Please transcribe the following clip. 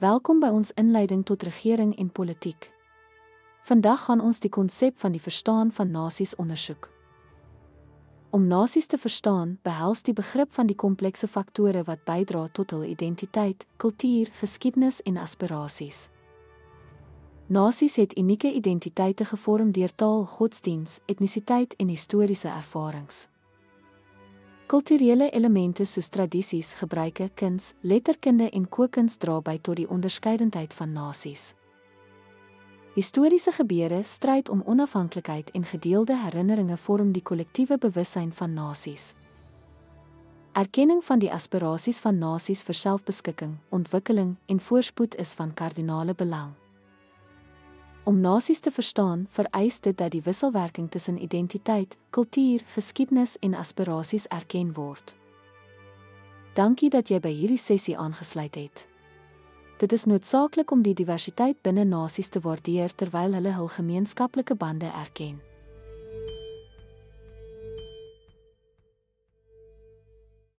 Welkom by ons inleiding tot regering en politiek. Vandag gaan ons die konsep van die verstaan van nasies ondersoek. Om nasies te verstaan, behels die begrip van die komplekse faktore wat bydra tot hul identiteit, kultuur, geskiedenis en aspirasies. Nasies het unieke identiteite gevorm deur taal, godsdiens, etnisiteit en historiese ervarings. Kulturele elemente soos tradisies, gebruike, kuns, letterkunde en kookkuns dra by tot die onderskeidendheid van nasies. Historiese gebeure, stryd om onafhanklikheid en gedeelde herinneringe vorm die kollektiewe bewussyn van nasies. Erkenning van die aspirasies van nasies vir selfbeskikking, ontwikkeling en voorspoed is van kardinale belang. Om nasies te verstaan, vereis dit dat die wisselwerking tussen identiteit, kultuur, geskiedenis en aspirasies erken word. Dankie dat jy by hierdie sessie aangesluit het. Dit is noodsaaklik om die diversiteit binne nasies te waardeer terwyl hulle hul gemeenskaplike bande erken.